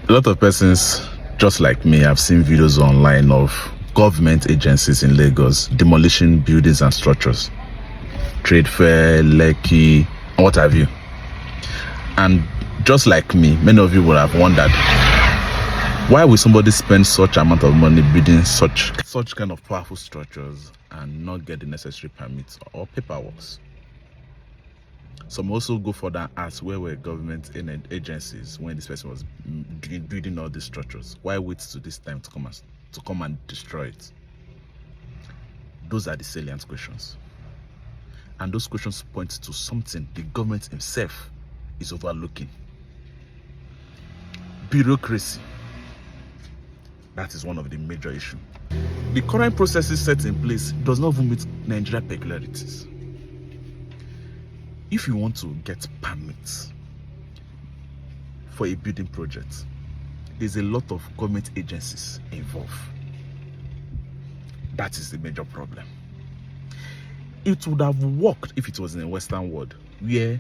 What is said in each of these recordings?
A lot of persons, just like me, have seen videos online of government agencies in Lagos demolishing buildings and structures. Trade Fair, Lekki, what have you. And just like me, many of you would have wondered, why would somebody spend such amount of money building such kind of powerful structures and not get the necessary permits or paperwork? Some also go further and ask, where were government agencies when this person was building all these structures? Why wait to this time to come and destroy it? Those are the salient questions. And those questions point to something the government himself is overlooking. Bureaucracy. That is one of the major issues. The current processes set in place does not even meet Nigerian peculiarities. If you want to get permits for a building project, there's a lot of government agencies involved. That is the major problem. It would have worked if it was in the Western world, where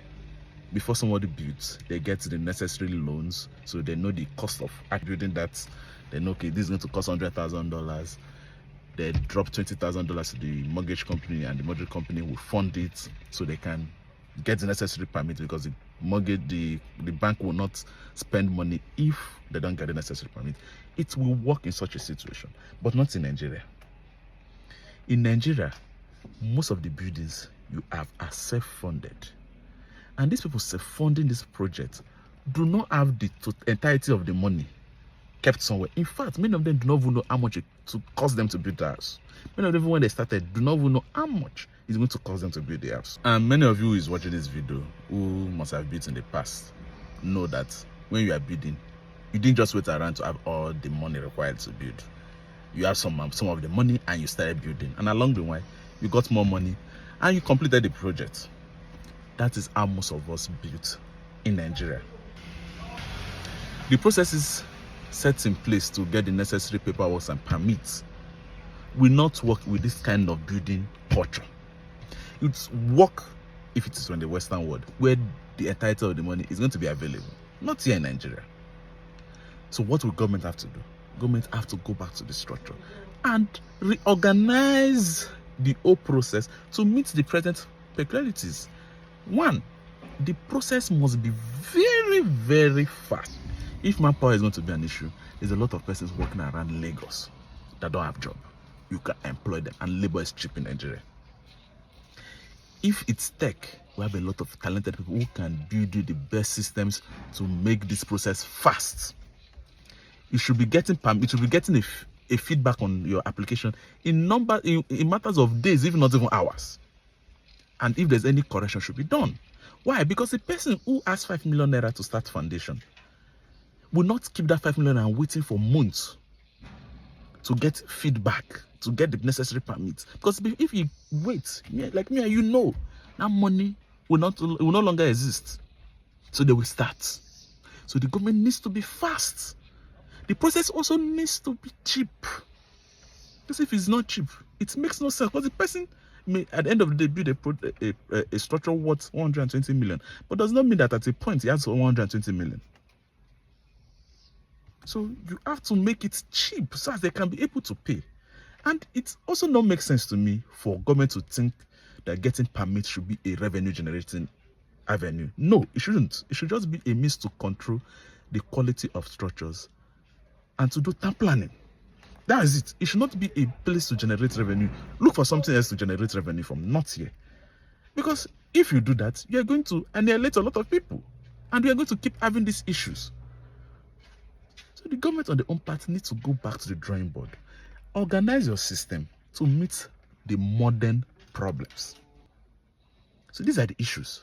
before somebody builds, they get the necessary loans, so they know the cost of building that. They know, okay, this is going to cost $100,000. They drop $20,000 to the mortgage company, and the mortgage company will fund it so they can get the necessary permit, because the bank will not spend money if they don't get the necessary permit. It will work in such a situation, but not in Nigeria. In Nigeria, most of the buildings you have are self-funded, and these people self-funding this project do not have the entirety of the money kept somewhere. In fact, many of them do not even know how much it cost them to build the house. Many of them, when they started, do not even know how much it's going to cost them to build the house. And many of you who is watching this video, who must have built in the past, know that when you are building, you didn't just wait around to have all the money required to build. You have some of the money and you started building, and along the way you got more money and you completed the project. That is how most of us built in Nigeria. The processes set in place to get the necessary paperwork and permits will not work with this kind of building culture. It's work if it is from the Western world, where the entirety of the money is going to be available, not here in Nigeria. So what will government have to do? Government have to go back to the structure and reorganize the whole process to meet the present peculiarities. One, the process must be very, very fast. If manpower is going to be an issue, there's a lot of persons working around Lagos that don't have job. You can employ them, and labor is cheap in Nigeria. If it's tech, we have a lot of talented people who can build you the best systems to make this process fast. You should be getting a feedback on your application in matters of days, if not even hours. And if there's any correction, should be done. Why? Because the person who has 5 million naira to start foundation will not keep that 5 million and waiting for months to get feedback, to get the necessary permits. Because if you wait, like me, you know, that money will no longer exist. So they will start. So the government needs to be fast. The process also needs to be cheap. Because if it's not cheap, it makes no sense. Because the person may, at the end of the day, build a structure worth 120 million. But does not mean that at a point he has 120 million. So you have to make it cheap so as they can be able to pay. And it also not make sense to me for government to think that getting permits should be a revenue generating avenue. No, it shouldn't. It should just be a means to control the quality of structures and to do town planning. That is it. It should not be a place to generate revenue. Look for something else to generate revenue from, not here. Because if you do that, you are going to annihilate a lot of people, and we are going to keep having these issues. So the government on their own part needs to go back to the drawing board. Organize your system to meet the modern problems. So these are the issues.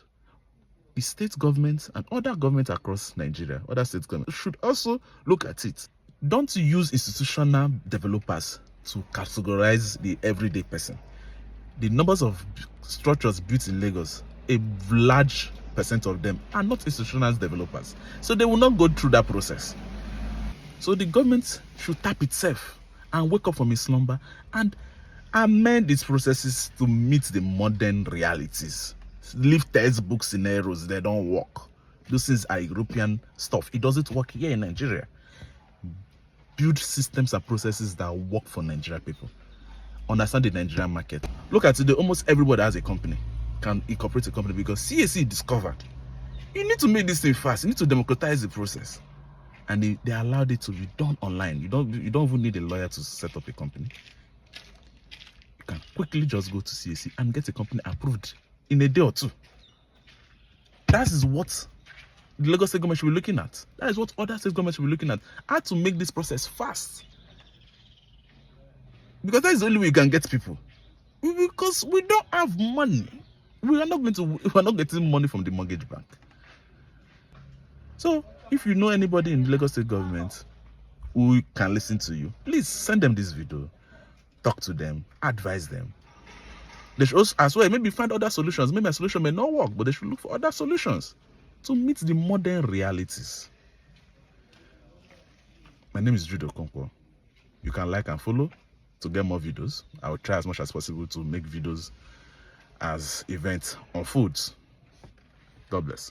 The state governments and other governments across Nigeria, other state governments, should also look at it. Don't use institutional developers to categorize the everyday person. The numbers of structures built in Lagos, a large percent of them are not institutional developers. So they will not go through that process. So the government should tap itself and wake up from its slumber and amend its processes to meet the modern realities. Leave textbook scenarios, they don't work. Those things are European stuff. It doesn't work here in Nigeria. build systems and processes that work for Nigerian people. Understand the Nigerian market. Look at it, almost everybody has a company, can incorporate a company, because CAC discovered you need to make this thing fast. You need to democratize the process. And they allowed it to be done online. You don't even need a lawyer to set up a company. You can quickly just go to CAC and get a company approved in a day or two. That is what the Lagos State government should be looking at. That is what other state governments should be looking at. How to make this process fast. Because that is the only way you can get people. Because we don't have money. We are not getting money from the mortgage bank. So if you know anybody in the Lagos State government who can listen to you, please send them this video, talk to them, advise them. They should also, as well, maybe find other solutions. Maybe a solution may not work, but they should look for other solutions to meet the modern realities. My name is Jude Okonkwo. You can like and follow to get more videos. I will try as much as possible to make videos as events on foods. God bless.